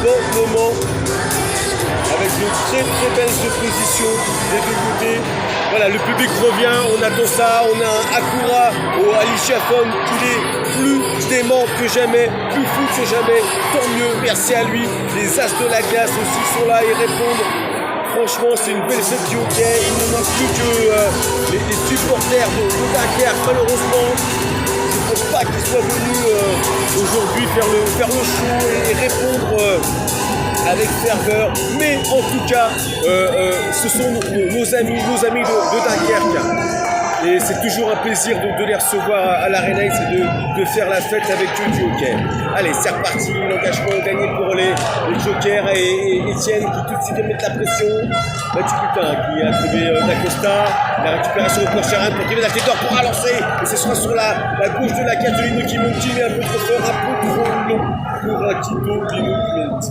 bon moment avec de très belles oppositions des deux côtés. Voilà, le public revient, on attend ça, on a un Akura au Alicia Fong qui est plus dément que jamais, plus fou que jamais, tant mieux, merci à lui. Les As de la glace aussi sont là et répondent. Franchement, c'est une belle fête du hockey, il ne manque plus que les supporters de Dunkerque, malheureusement. Je ne pense pas qu'ils soient venus aujourd'hui faire le show et répondre avec ferveur, mais en tout cas, ce sont nos amis de Dunkerque. Et c'est toujours un plaisir de les recevoir à l'Arena, c'est de faire la fête avec eux du hockey. Allez, c'est reparti, l'engagement gagné pour les Jokers et Étienne qui tout de suite mettent la pression. Mathieu Putain qui a trouvé d'Acosta, la récupération au Corcherin pour Kevin Altédor pour relancer. Et ce sera sur la gauche de la cage de Lino Kimonti, mais un peu trop fort, un peu trop long pour Tito Lino Kimonti.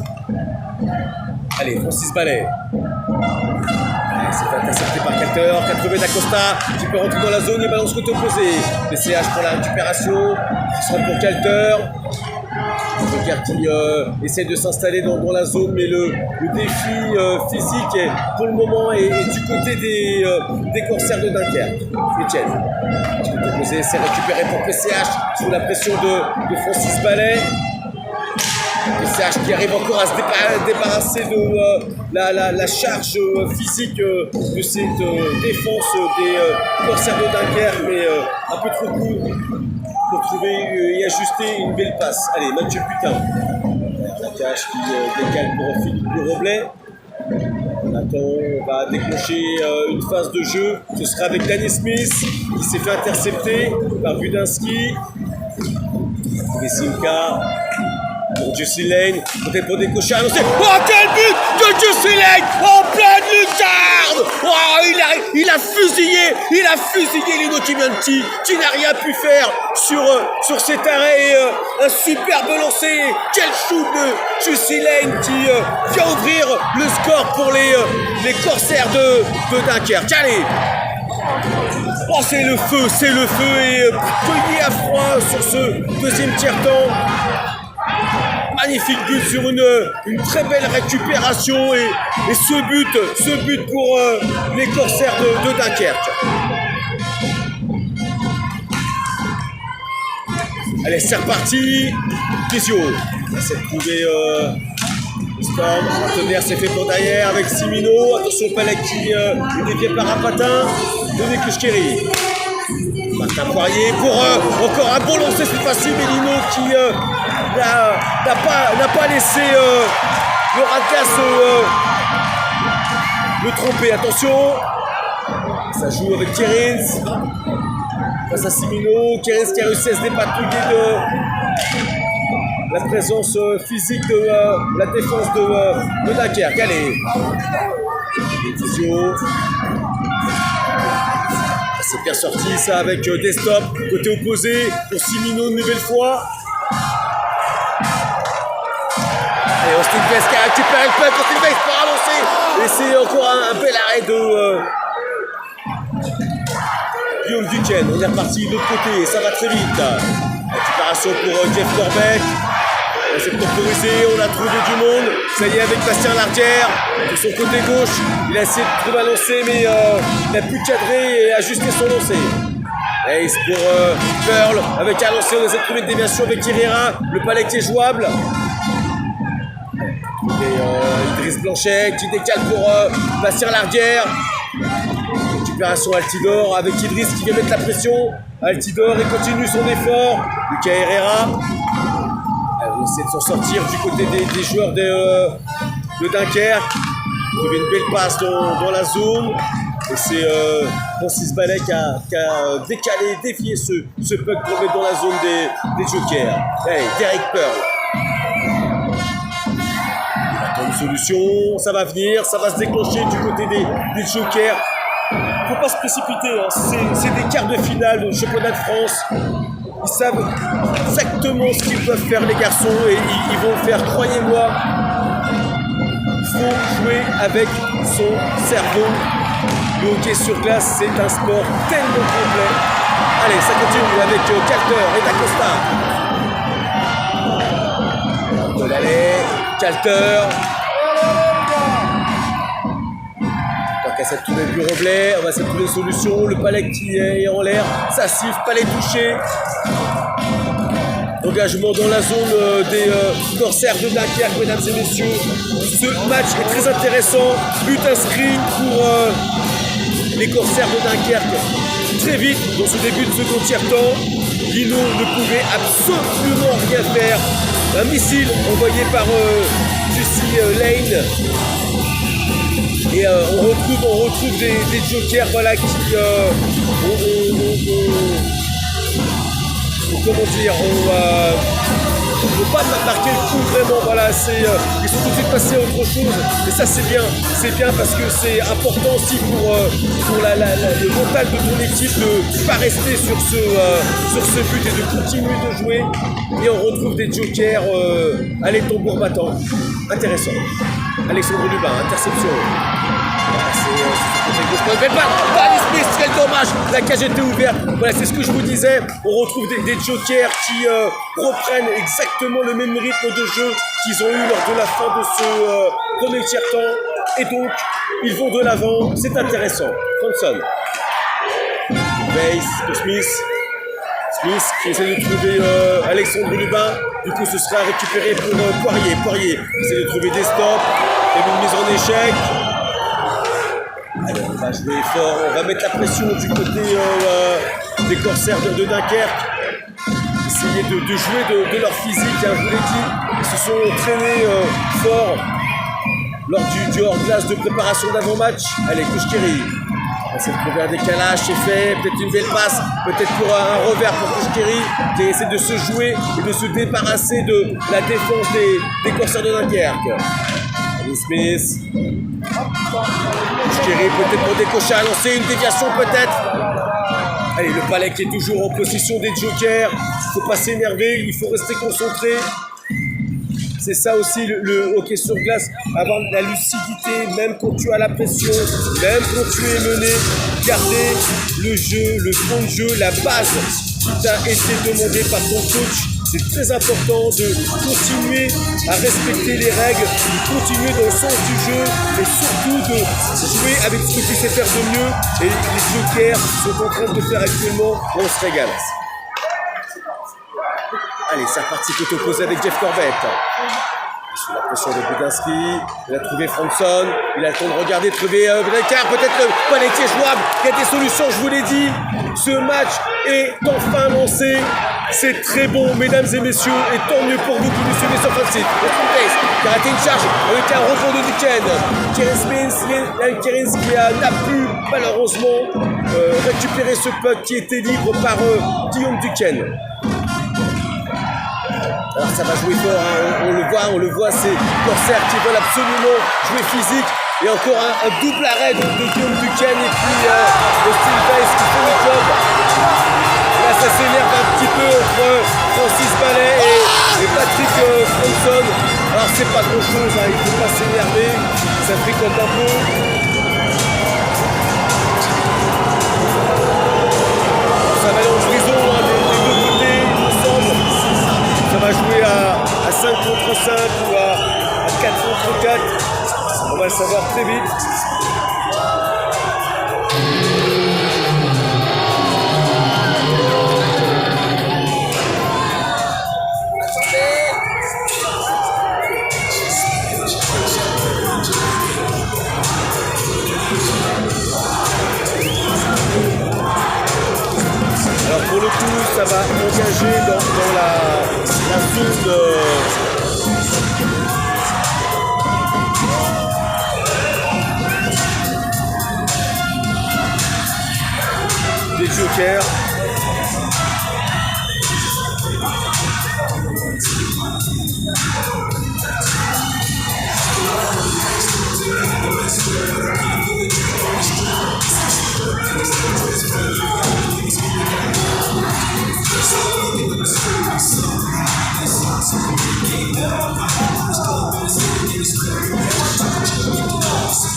Allez, Francis Ballet. C'est fait intercepté par Calter, 80 d'Acosta qui peut rentrer dans la zone et balance côté opposé. PCH pour la récupération, ce sera pour Calter. Joker qui essaie de s'installer dans la zone, mais le défi physique pour le moment est du côté des corsaires de Dunkerque. Etienne, côté opposé, c'est récupéré pour PCH sous la pression de Francis Ballet. PCH qui arrive encore à se débarrasser de la charge physique de cette défense des corsaires de Dunkerque, mais un peu trop court pour trouver et ajuster une belle passe. Allez, Mathieu Putain. La cage qui décale pour Philippe Le Roblet. On va déclencher une phase de jeu. Ce sera avec Danny Smith qui s'est fait intercepter par Budinski. Simka. Pour Jussi Lane, peut-être pour décocher annoncé. Oh, quel but de Jussi Lane en pleine lucarne. Oh, il a fusillé Lino Kimonti qui n'a rien pu faire sur cet arrêt. Un superbe lancé. Quel shoot de Jussi Lane qui vient ouvrir le score pour les corsaires de Dunkerque. Allez. Oh, c'est le feu et cueilli à froid sur ce deuxième tiers-temps. Magnifique but sur une très belle récupération et ce but pour les corsaires de Dunkerque. Allez, c'est reparti. Kisio essaie de trouver Storm. Partenaire s'est fait pour derrière avec Simino. Attention, Palek qui est dévié par un patin. Denis Kushkeri. Martin Poirier pour encore un bon lancer cette fois-ci, mais Lino qui n'a pas laissé le Radkas le tromper. Attention, ça joue avec Kierins face à Simino. Kierins qui a réussi à se dépatouiller de la présence physique de la défense de Dunkerque. Allez, Physio. C'est bien sorti ça avec des stops côté opposé pour Simino une nouvelle fois. Et Austin Vest qui a récupéré le puck, Austin Vest pour avancer. Et c'est encore un bel arrêt de Guillaume Duquesne. On est reparti de l'autre côté, ça va très vite. Récupération pour Jeff Corbett. C'est temporisé, on a trouvé du monde. Ça y est, avec Bastien Lardière, de son côté gauche, il a essayé de trouver un lancer, mais il n'a pu cadrer et ajuster son lancer. Ace pour Pearl, avec un lancer, on essaie de trouver une déviation avec Herrera. Le palais qui est jouable. Et Idriss Blanchet qui décale pour Bastien Lardière. Récupération Altidore avec Idriss qui vient mettre la pression. Altidore et continue son effort. Lucas Herrera. On essaie de s'en sortir du côté des joueurs de Dunkerque. Il y avait une belle passe dans la zone. Et c'est Francis Ballet qui a décalé, dévié ce puck pour mettre dans la zone des Jokers. Hey, Derek Pearl. Il attend une solution, ça va venir, ça va se déclencher du côté des Jokers. Il ne faut pas se précipiter, hein. C'est des quarts de finale du championnat de France. Ils savent exactement ce qu'ils peuvent faire les garçons et ils vont le faire, croyez-moi. Il faut jouer avec son cerveau. Le hockey sur glace, c'est un sport tellement complet. Allez, ça continue avec Calter et D'Acosta. Allez, Calter. Cassette tout le but Roblet, on va essayer de trouver une solution. Le Palais qui est en l'air, ça siffle, Palais touché. Engagement dans la zone des Corsaires de Dunkerque, mesdames et messieurs. Ce match est très intéressant. But inscrit pour les Corsaires de Dunkerque. Très vite, dans ce début de second tiers-temps, Lino ne pouvait absolument rien faire. Un missile envoyé par Jussi Lane. Et on retrouve des jokers voilà, qui comment dire, on ne peut pas marquer le coup vraiment, voilà, ils sont tout de suite passés à autre chose, et ça c'est bien parce que c'est important aussi pour le mental de ton équipe de ne pas rester sur ce but et de continuer de jouer, et on retrouve des jokers, allez tambour battant, intéressant. Alexandre Lubin, interception. Danny Smith, quel dommage, la cage était ouverte. Voilà, c'est ce que je vous disais. On retrouve des jokers qui reprennent exactement le même rythme de jeu qu'ils ont eu lors de la fin de ce premier tiers-temps. Et donc, ils vont de l'avant. C'est intéressant. Thompson. Base de Smith. Smith qui essaie de trouver Alexandre Lubin. Du coup, ce sera récupéré pour Poirier. Poirier essaie de trouver des stops. Et une mise en échec. Alors, on va jouer fort. On va mettre la pression du côté des Corsaires de Dunkerque. Essayer de jouer de leur physique. Hein, je vous l'ai dit. Ils se sont entraînés fort lors du hors-glace de préparation d'avant-match. Allez, Kouchkeri. On essaie de trouver un décalage, c'est fait, peut-être une belle passe, peut-être pour un revers pour Kouchkeri qui essaie de se jouer et de se débarrasser de la défense des Corsaires de Dunkerque. Danny Smith. Kouchkeri peut-être pour décocher à lancer, une déviation peut-être. Allez, le Palais qui est toujours en possession des jokers, il ne faut pas s'énerver, il faut rester concentré. C'est ça aussi le hockey sur glace, avoir la lucidité, même quand tu as la pression, même quand tu es mené, garder le jeu, le fond de jeu, la base qui t'a été demandée par ton coach. C'est très important de continuer à respecter les règles, de continuer dans le sens du jeu et surtout de jouer avec ce que tu sais faire de mieux. Et les jokers sont en train de le faire actuellement, on se régale. Allez, c'est reparti côté opposé avec Jeff Corbett. Sous la pression de Budinski, il a trouvé Franson, il a le temps de regarder, de trouver Brecard, peut-être le Panetier jouable, il y a des solutions, je vous l'ai dit. Ce match est enfin lancé, c'est très bon, mesdames et messieurs, et tant mieux pour vous qui nous suivez sur Facebook. Il a raté une charge avec un rebond de Duquesne. Kerins qui n'a pu malheureusement récupérer ce puck qui était libre par Guillaume Duquesne. Alors ça va jouer fort, hein. on le voit, c'est Corsaires qui veulent absolument jouer physique. Et encore un double arrêt de Guillaume Duquesne et puis Steve Weiss qui fait le job. Là ça s'énerve un petit peu entre Francis Ballet et Patrick Franson. Alors c'est pas grand chose, hein. Il ne faut pas s'énerver, ça fricote un peu. Ça va aller en prison, hein, des deux côtés, ensemble. Ça va jouer à 5 contre 5 ou à 4 contre 4. On va le savoir très vite. Alors pour le coup, ça va engager dans la zone des jokers.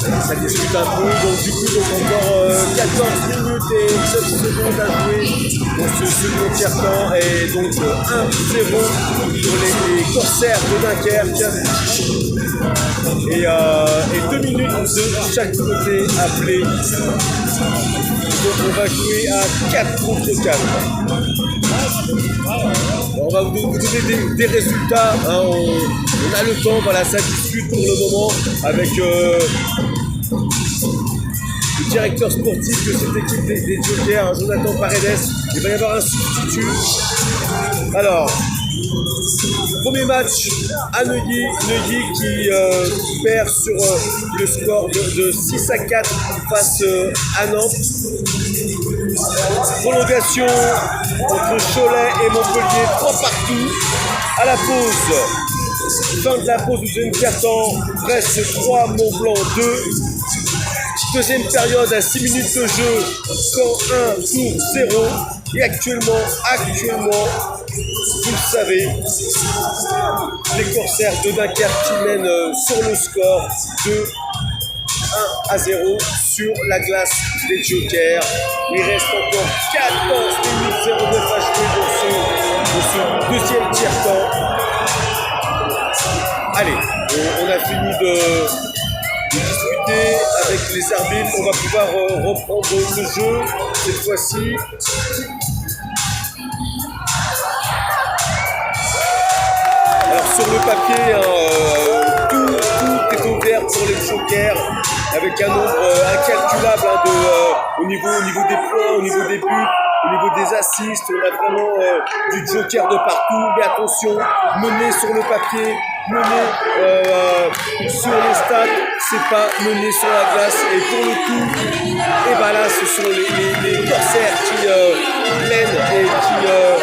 Ça discute un peu, donc du coup, encore 14 minutes et 7 secondes à jouer dans ce second tiers-temps, et donc 1-0 pour les Corsaires de Dunkerque, et 2 minutes de chaque côté appelé. Donc on va jouer à 4 contre 4. On va vous donner des résultats, hein. On a le temps, voilà, ça discute pour le moment avec le directeur sportif de cette équipe des Jokers, Jonathan Paredes. Il va y avoir un substitut. Alors, premier match à Neuilly qui perd sur le score de 6-4 face à Nantes. Prolongation entre Cholet et Montpellier, 3 partout. À la pause, fin de la pause du deuxième quart-temps, Brest 3, Mont-Blanc 2. Deuxième période à 6 minutes de jeu, score 1 pour 0. Et actuellement, vous le savez, les Corsaires de Dunkerque qui mènent sur le score de 1-0 sur la glace des Jokers. Il reste encore 14 minutes 09 à jouer dans ce deuxième tiers-temps. Allez, on a fini de discuter avec les arbitres. On va pouvoir reprendre le jeu cette fois-ci. Alors sur le papier, tout est ouvert pour les Jokers, avec un nombre incalculable au niveau des points, au niveau des buts, au niveau des assists. On a vraiment du Joker de partout, mais attention, mené sur le papier, mené sur les stats, c'est pas mené sur la glace. Et pour le coup, et ben là, ce sont les Corsaires qui mènent et qui ont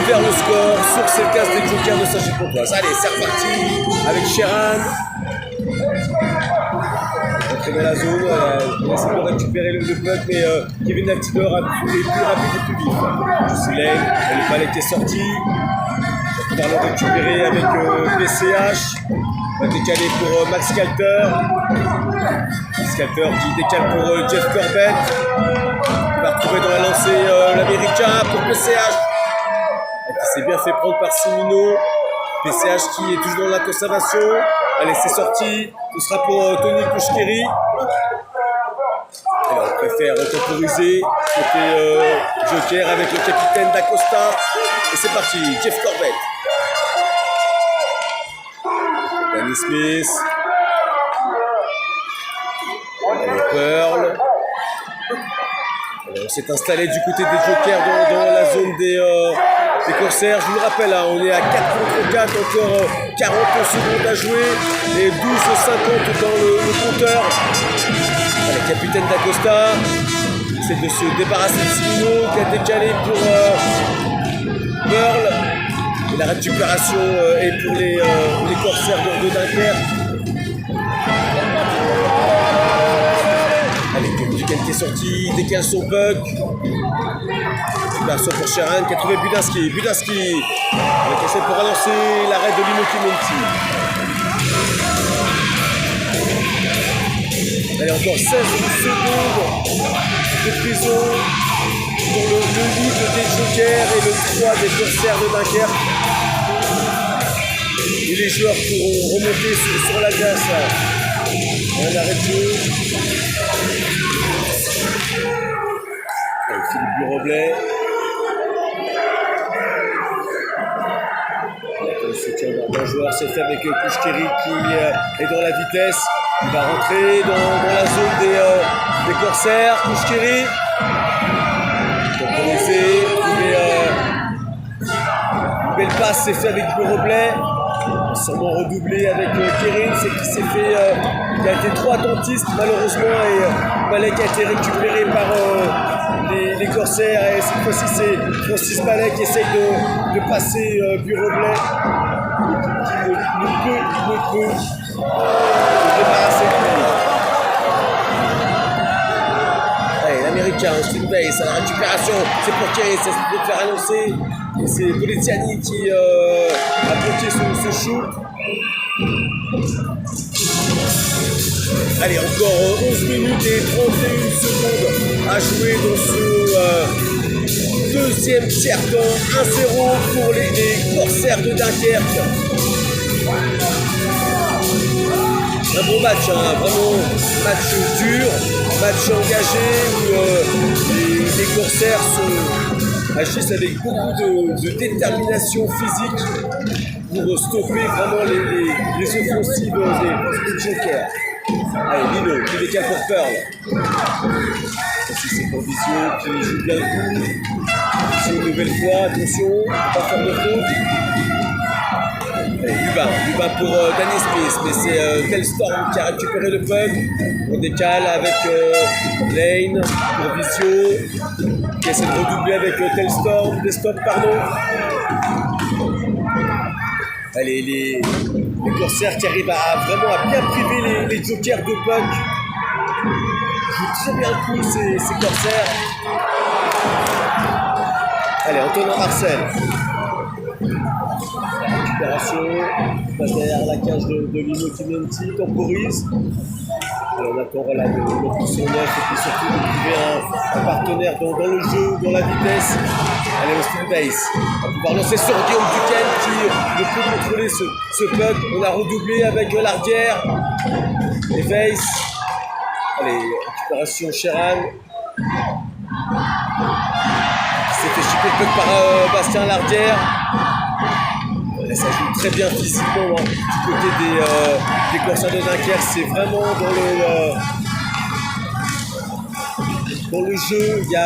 ouvert le score sur cette case des Jokers de Saint-Gilles-Pontoise. Allez, c'est reparti avec Sheran. Très dans la zone, on essaie de récupérer le puck, mais Kevin Laftider a plus rapide et plus vite. Soulève, le balai qui est sorti. On va le récupérer avec PCH. On va décaler pour Max Calter. Max Calter qui décale pour Jeff Corbett. Il va retrouver dans la lancée l'Américain pour PCH. Qui s'est bien fait prendre par Simino. PCH qui est toujours dans la conservation. Allez, c'est sorti. Ce sera pour Tony Kouchkiri. Alors, on préfère temporiser côté Joker avec le capitaine d'Acosta. Et c'est parti, Jeff Corbett. Danny Smith. Allez, Pearl. Alors, on s'est installé du côté des Jokers dans la zone des Corsaires. Je vous le rappelle, hein, on est à 4 contre 4, encore 40 secondes à jouer et 12,50 dans le compteur. Le capitaine d'Acosta essaie de se débarrasser de Simino qui a décalé pour Pearl. Et la récupération est pour les Corsaires de Dunkerque. Allez, Duquesne qui est sorti, décale son puck. Récupération pour Sheran qui a trouvé Budinski. Budinski qui essaie pour relancer l'arrêt de Lino Monti. Allez, encore 16 secondes de prison pour le lead des Jokers et le 3 des Corsaires de Dunkerque. Et les joueurs pourront remonter sur la glace. Un arrêt de jeu. Philippe Buroblet. Le soutien d'un joueur s'est fait avec Kouchkiri qui est dans la vitesse. Il va rentrer dans la zone des Corsaires. Kouchkiri. Temporisé. Une belle passe s'est faite avec Buroblet. Sûrement redoublé avec Kérin, c'est qui s'est fait, il a été trop attentiste malheureusement et Balek a été récupéré par les Corsaires et cette fois-ci c'est Francis Balek qui essaye de passer Buroblet qui ne peut se débarrasser de lui. Allez, l'Américain, Steve Base à la récupération, c'est pour Kérin, ça se peut faire annoncer. Et c'est Poliziani qui a bloqué ce shoot. Allez, encore 11 minutes et 31 secondes à jouer dans ce deuxième tiers-temps. 1-0 pour les Corsaires de Dunkerque. Un bon match, hein, vraiment match dur, match engagé où les Corsaires agissent avec beaucoup de détermination physique pour stopper vraiment les offensives des Jokers. Allez, Lino, qui décale pour Pearl. C'est pour Visio qui joue bien le coup. Visio une nouvelle fois, attention, pas faire de faute. Allez, Lubin pour Danny Smith, mais c'est Telstorm qui a récupéré le puck. On décale avec Lane pour Visio, qui essaie de redoubler avec Telstorm, Desktop, pardon. Allez, les Corsaires qui arrivent vraiment à bien priver les Jokers de puck. Ils jouent très bien le coup, ces Corsaires. Allez, Antonin Marcel. Récupération, passe derrière la cage de Lino Kimenti, temporise. Alors on attend là, de mettre son neuf et puis surtout de trouver un partenaire dans le jeu, dans la vitesse. Allez, Austin Base. On va pouvoir lancer sur Guillaume Duquesne qui ne peut contrôler ce puck. On a redoublé avec l'arrière. Et Weiss. Allez, récupération Sheran. Qui s'est fait chipper le puck par Bastien Lardière. Ça joue très bien physiquement hein. Du côté des Corsaires de Dunkerque, c'est vraiment dans le jeu, il y a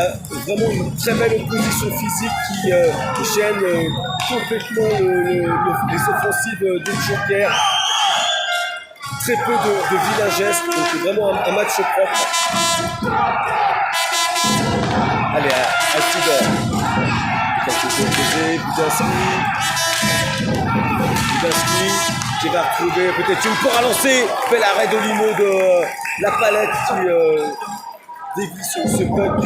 vraiment une très belle opposition physique qui gêne complètement les offensives des Jokers. Très peu de vilains gestes, donc c'est vraiment un match propre. Allez, à Tudor. Budaski qui va retrouver peut-être une pour à lancer. Bel arrêt de Lino de la palette qui dévie sur ce puck.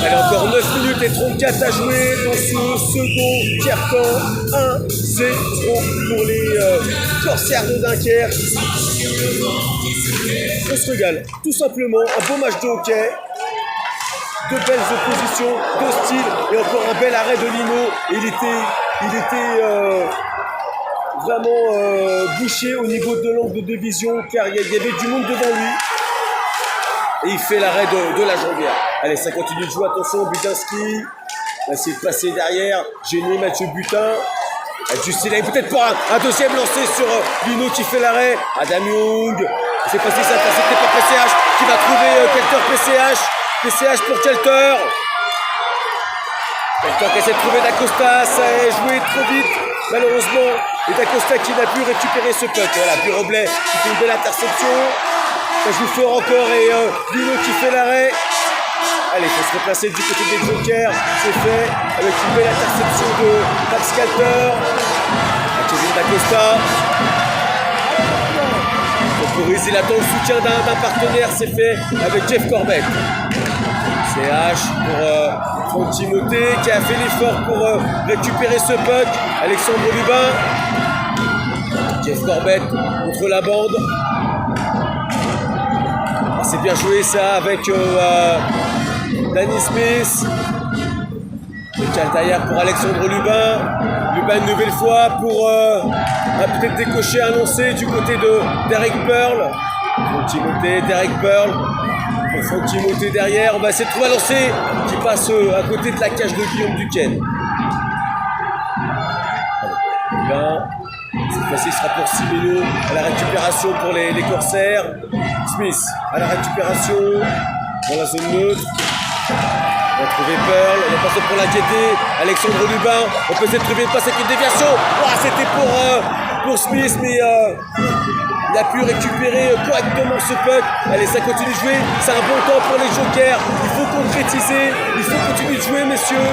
Allez, encore 9 minutes et 34 à jouer dans ce second tiers-temps. 1-0 pour les Corsaires de Dunkerque. On se régale, tout simplement, un beau match de hockey, de belles oppositions, de style, et encore un bel arrêt de Lino. Il était vraiment bouché au niveau de l'angle de vision, car il y avait du monde devant lui. Et il fait l'arrêt de la jambière. Allez, ça continue de jouer, attention, Butinski. On va essayer de passer derrière, gêner Mathieu Butin. Justin Lane, peut-être pas un deuxième lancé sur Lino qui fait l'arrêt. Adam Young. C'est passé, c'est intercepté par PCH qui va trouver Kelter PCH. PCH pour Kelter. Kelter qui essaie de trouver Dacosta. Ça a joué trop vite, malheureusement. Et Dacosta qui n'a pu récupérer ce puck. Voilà, Buroblet qui fait une belle interception. Ça joue fort encore et Lino qui fait l'arrêt. Allez, il faut se replacer du côté des Jokers. C'est fait avec une belle interception de Max Kelter. Kevin Dacosta. Il attend le soutien d'un partenaire, c'est fait avec Jeff Corbett. CH pour Franck Timothée qui a fait l'effort pour récupérer ce puck. Alexandre Lubin. Jeff Corbett contre la bande. Ah, c'est bien joué ça avec Danny Smith. Décale derrière pour Alexandre Lubin. Lubin une nouvelle fois pour peut-être décocher un lancé du côté de Derek Pearl. Franck Timothée, Derek Pearl. Pour Franck Timothée derrière, on va essayer de trouver un lancé qui passe à côté de la cage de Guillaume Duquesne. Lubin. Cette fois-ci, ce sera pour Simeno à la récupération pour les Corsaires. Smith à la récupération dans la zone neutre. On va trouver Pearl, on va passer pour l'inquiéter. Alexandre Lubin, on peut essayer de trouver une passe avec une déviation. Oh, c'était pour Smith, mais il a pu récupérer correctement ce puck. Allez, ça continue de jouer, c'est un bon temps pour les Jokers. Il faut concrétiser, il faut continuer de jouer, messieurs.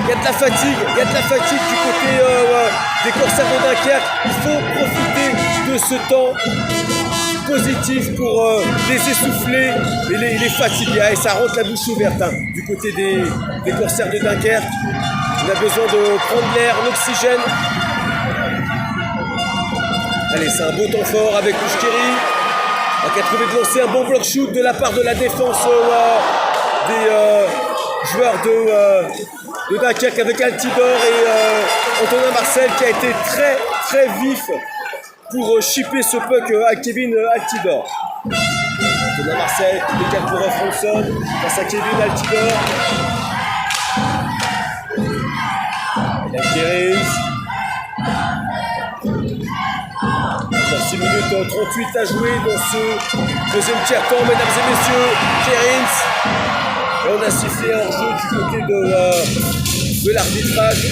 Il y a de la fatigue du côté des Corsaires de Dunkerque. Il faut profiter de ce temps positif pour les essouffler et les fatiguer. Et ça rentre la bouche ouverte hein, du côté des corsaires de Dunkerque. On a besoin de prendre l'air, l'oxygène. Allez, c'est un beau temps fort avec Ouchkiri qui a trouvé de lancer un bon bloc shoot de la part de la défense des joueurs de Dunkerque avec Altidor et Antonin Marcel qui a été très très vif pour chipper ce puck à Kevin Altidor. Antonin Marcel qui décale pour Franson face à Kevin Altidor. Et la Keris. Encore 6 minutes 38 à jouer dans ce deuxième tiers-temps, mesdames et messieurs. Kerins. Et on a sifflé un jeu du côté de l'arbitrage.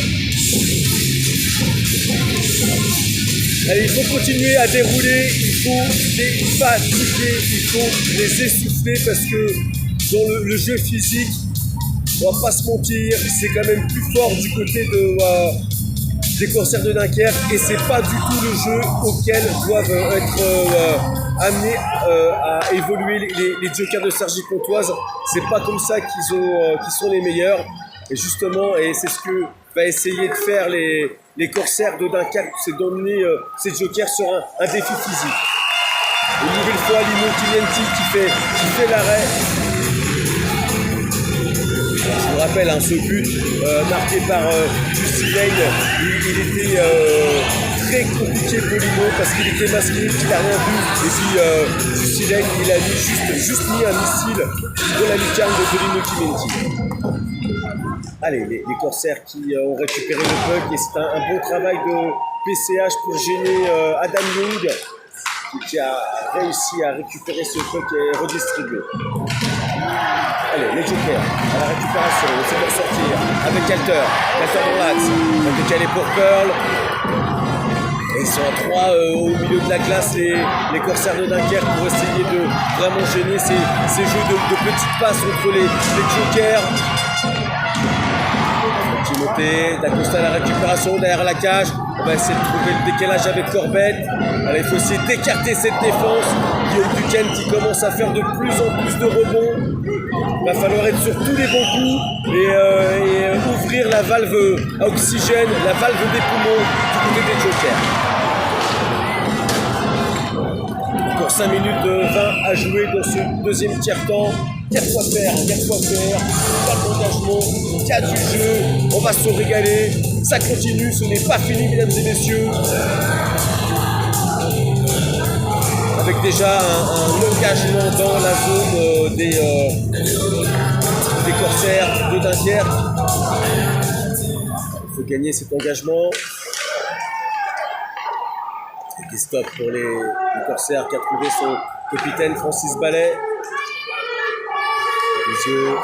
Allez, il faut continuer à dérouler, il faut les fatiguer, il faut les essouffler parce que dans le jeu physique, on va pas se mentir, c'est quand même plus fort du côté des corsaires de Dunkerque et c'est pas du tout le jeu auquel doivent être amenés à évoluer les jokers de Cergy Pontoise. C'est pas comme ça qu'ils sont les meilleurs et justement, et c'est ce que va essayer de faire les corsaires de Dunkerque, c'est d'emmener ces jokers sur un défi physique. Une nouvelle fois, Lino Kilienti qui fait l'arrêt. Je vous rappelle, hein, ce but marqué par Jussi Lane, il était très compliqué pour Lino parce qu'il était masqué, qu'il n'a rien vu. Et puis Jussi Lane, il a juste mis un missile de la lucarne de Lino Kilienti. Allez, les corsaires qui ont récupéré le puck et c'est un bon travail de PCH pour gêner Adam Young qui a réussi à récupérer ce puck et redistribuer. Allez, les jokers à la récupération, on essaie de ressortir avec Alter dans l'axe, on va décaler pour Pearl. Et ils sont à 3 au milieu de la glace, les corsaires de Dunkerque pour essayer de vraiment gêner ces jeux de petites passes entre les jokers. Timothée, D'Acosta à la récupération derrière la cage. On va essayer de trouver le décalage avec Corbett. Alors, il faut essayer d'écarter cette défense. Guillaume Duquesne qui commence à faire de plus en plus de rebonds. Il va falloir être sur tous les bons coups et ouvrir la valve à oxygène, la valve des poumons du côté des jokers. Encore 5 minutes 20 à jouer dans ce deuxième tiers-temps. 4 fois faire, 4 d'engagement, 4 du jeu, on va se régaler, ça continue, ce n'est pas fini mesdames et messieurs. Avec déjà un engagement dans la zone des corsaires de Dunkerque. Il faut gagner cet engagement. Et des stops pour les corsaires qui a trouvé son capitaine Francis Ballet. Les yeux.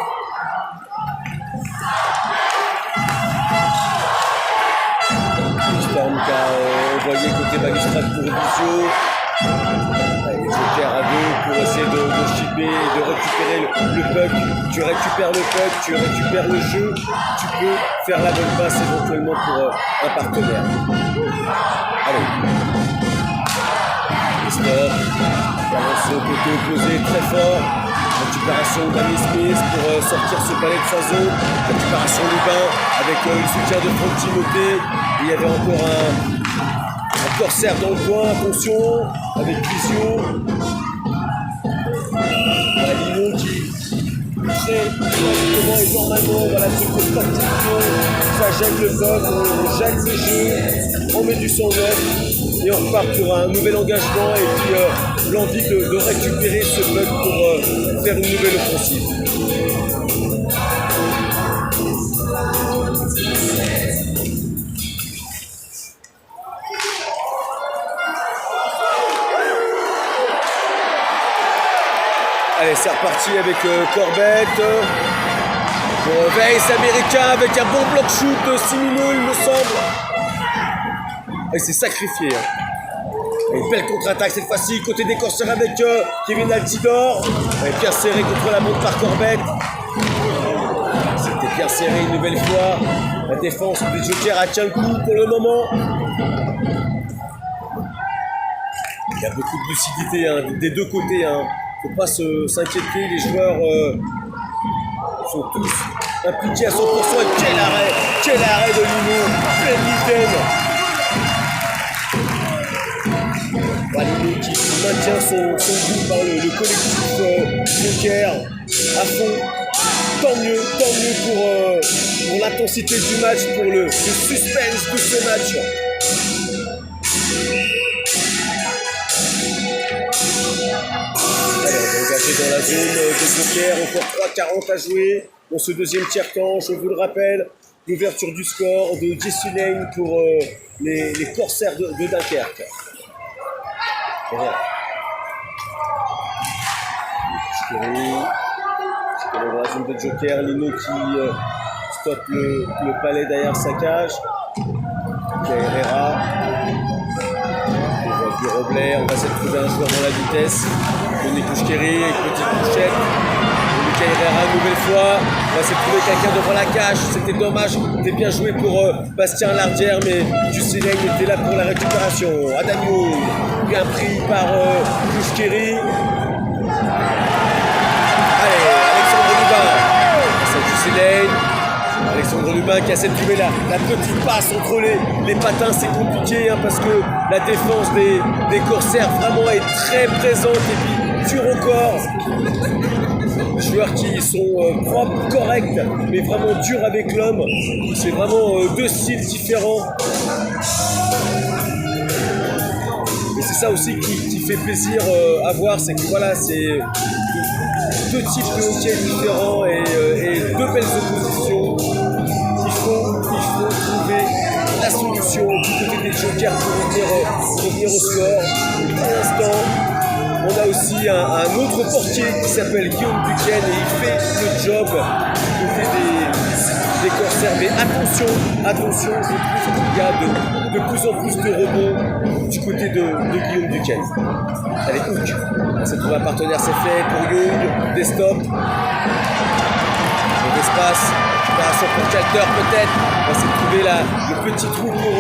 Storm qui a envoyé côté balustrade pour Visio. Les jokers à deux pour essayer de chipper, de récupérer le puck. Tu récupères le puck, tu récupères le jeu, tu peux faire la bonne passe éventuellement pour un partenaire. Allez. Stop. Balance au côté opposé très fort. Récupération d'Ami Smith pour sortir ce palais de sa zone. Récupération Lubin avec le soutien de Franck Timothée. Et il y avait encore un corsaire dans le coin, attention, avec Visio. Lino qui très correctement et normalement dans la seconde partie. Ça gêne le vote, on gêne le jeu, on met du sang neuf et on repart pour un nouvel engagement et puis l'envie de récupérer ce bug pour faire une nouvelle offensive. Allez, c'est reparti avec Corbett. Weiss américain avec un bon bloc shoot de Simino, il me semble. Il s'est sacrifié. Une belle contre-attaque cette fois-ci, côté des corsaires avec Kevin Altidor. Bien serré contre la montre par Corbett. C'était bien serré une nouvelle fois. La défense des jokers a tient le coup pour le moment. Il y a beaucoup de lucidité hein, des deux côtés. Hein. Faut pas s'inquiéter, les joueurs sont tous impliqués à 100%. Et quel arrêt de Lino, pleine mitaine. Lino qui maintient son goût par le collectif Joker à fond. Tant mieux pour l'intensité du match, pour le suspense de ce match. Allez, on est engagé dans la zone de Joker, encore 3:40 à jouer dans ce deuxième tiers-temps. Je vous le rappelle, l'ouverture du score de Jesse Lane pour les Corsaires de Dunkerque. Voilà. Dans la zone de Joker, Lino qui stoppe le palais derrière sa cage. Il y a Herrera. On voit du Roblet, on va essayer de trouver un joueur dans la vitesse. Denis Kouchkeri avec petite couchette. Lucas Herrera une nouvelle fois. On va essayer de trouver quelqu'un devant la cage. C'était dommage, c'était bien joué pour Bastien Lardière, mais Jusileng était là pour la récupération. Adagno, bien pris par Kouchkeri. Alexandre Lubin qui a cette duvet là, la petite passe entre les patins, c'est compliqué hein, parce que la défense des Corsaires vraiment est très présente et puis dure au corps. Des joueurs qui sont propres, corrects, mais vraiment durs avec l'homme. C'est vraiment deux styles différents. Et c'est ça aussi qui fait plaisir à voir, c'est que voilà, c'est deux types de hockey différents et deux belles oppositions. Il faut trouver la solution du côté des Jokers pour revenir au score. Pour l'instant, on a aussi un autre portier qui s'appelle Guillaume Duquesne et il fait le job du côté des Corsaires. Mais attention, je trouve qu'il y a de plus en plus de rebonds du côté de Guillaume Duquesne. Allez, Hook, on s'est trouvé un partenaire, c'est fait pour Young, des stops. D'espace, récupération pour Calter peut-être. On va essayer de trouver le petit trou pour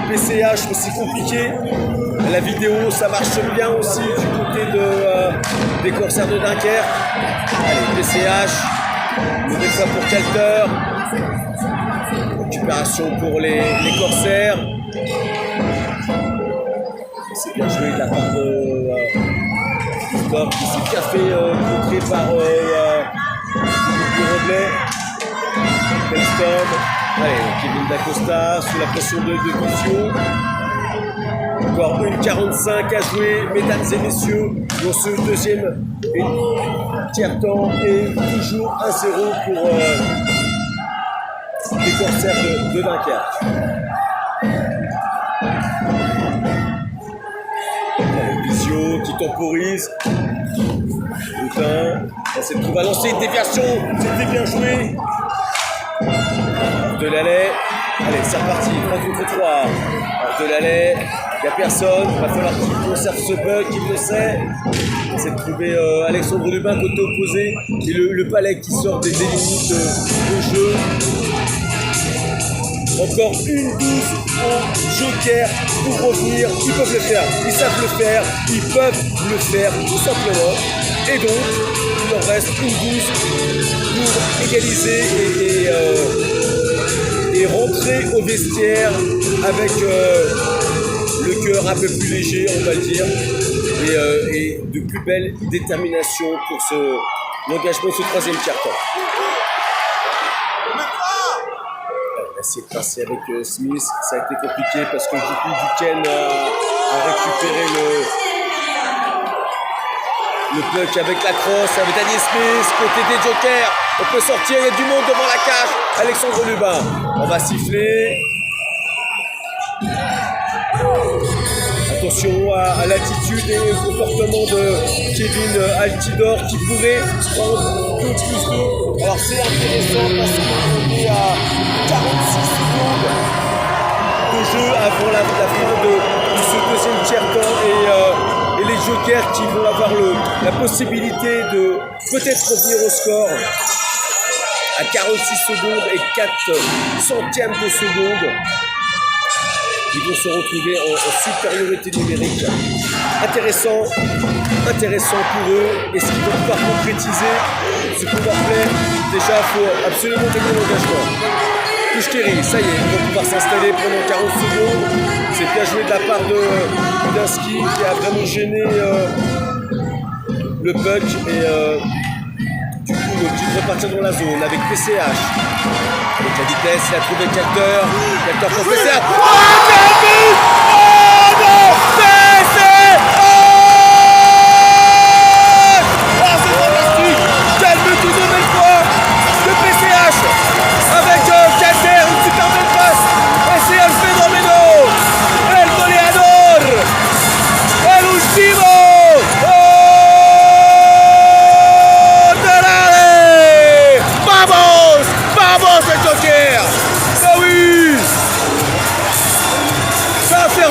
PCH, mais c'est compliqué. La vidéo, ça marche bien aussi du côté des Corsaires de Dunkerque. Allez, PCH, nouvelle fois pour Calter. Récupération pour les Corsaires. C'est bien joué de la part de Stop, qui s'est bien fait contrer par Roblet. Bellstone. Allez, Kevin Dacosta sous la pression de Guizio. Encore 1:45 à jouer, mesdames et messieurs, dans ce deuxième tiers-temps et toujours 1-0 pour les Corsaires de Dunkerque. Guizio qui temporise. Boutin, c'est tout va lancer une déviation, c'était bien joué. Delalay, allez c'est reparti, 3 contre 3. Delalay, il n'y a personne, il va falloir qu'il conserve ce bug, il le sait. C'est de trouver Alexandre Lubin côté opposé et le palais qui sort des limites de jeu. Encore une 12 au Joker pour revenir, ils peuvent le faire, ils savent le faire, ils peuvent le faire tout simplement. Et donc, il leur reste une 12 pour égaliser et rentrer au vestiaire avec le cœur un peu plus léger, on va le dire, et de plus belle détermination pour l'engagement de ce troisième quart-temps. On a essayé de passer avec Smith, ça a été compliqué parce que du coup Duquesne a récupéré le puck avec la crosse, avec Daniel Smith, côté des Jokers. On peut sortir, il y a du monde devant la cage. Alexandre Lubin, on va siffler. Attention à l'attitude et au comportement de Kevin Altidor qui pourrait prendre plus d'eau. Alors c'est intéressant parce qu'on est à 46 secondes de jeu avant la fin de ce deuxième tiers-temps et les Jokers qui vont avoir la possibilité de peut-être revenir au score à 46 secondes et 4 centièmes de seconde. ils vont se retrouver en supériorité numérique. Intéressant pour eux. Est-ce qu'ils vont pouvoir concrétiser ce powerplay? Déjà, il faut absolument tenir l'engagement. Kouchkeri, ça y est, ils vont pouvoir s'installer pendant 40 secondes. C'est bien joué de la part de Kudinski qui a vraiment gêné le puck et du coup le type repartir dans la zone avec PCH. Avec la vitesse, il a trouvé Calter pour PCH. Oh, quel but! Oh non! PCH! Oh, c'est fantastique! Quel but une nouvelle fois de PCH avec Calter, une super belle passe. PCH Fenomeno! El goleador! El ultimo!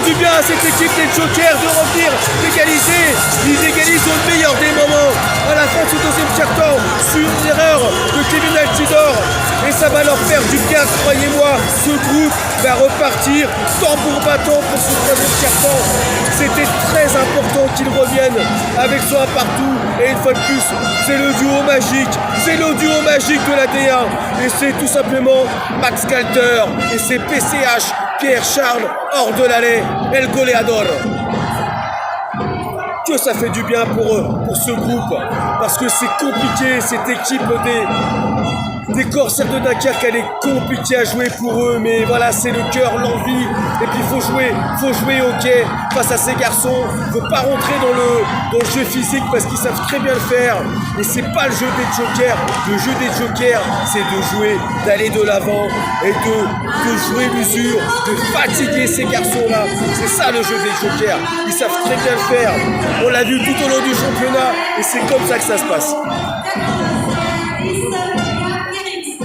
Du bien à cette équipe des Jokers de revenir d'égaliser. Ils égalisent au meilleur des moments à la fin de ce deuxième quart-temps sur une erreur de Kevin Altidor et ça va leur faire du bien, croyez-moi. Ce groupe va repartir tambour battant pour ce troisième quart-temps. C'était très important qu'ils reviennent avec son un partout et une fois de plus c'est le duo magique, de la D1 et c'est tout simplement Max Calter et c'est PCH Pierre-Charles hors de l'allée, El Goleador. Que ça fait du bien pour ce groupe, parce que c'est compliqué, cette équipe des Corsaires de Dunkerque, elle est compliquée à jouer pour eux, mais voilà, c'est le cœur, l'envie, et puis il faut jouer hockey face à ces garçons, il ne faut pas rentrer dans le jeu physique parce qu'ils savent très bien le faire, et c'est pas le jeu des Jokers, le jeu des Jokers, c'est de jouer, d'aller de l'avant, et de jouer l'usure, de fatiguer ces garçons-là, c'est ça le jeu des Jokers, ils savent très bien le faire, on l'a vu tout au long du championnat, et c'est comme ça que ça se passe.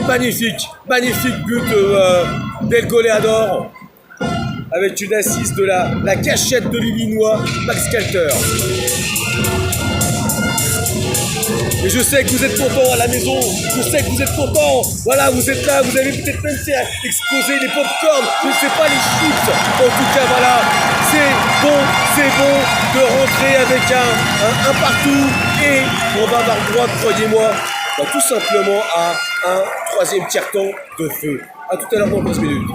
Magnifique but d'El Goleador avec une assise de la cachette de l'Illinois, Max Calter. Et je sais que vous êtes contents à la maison, voilà, vous êtes là, vous avez peut-être même explosé les pop-corn, je ne sais pas, les chips. En tout cas, voilà, c'est bon de rentrer avec un partout et on va avoir droit, croyez-moi, tout simplement à un troisième tiers-temps de feu. A tout à l'heure dans 15 minutes.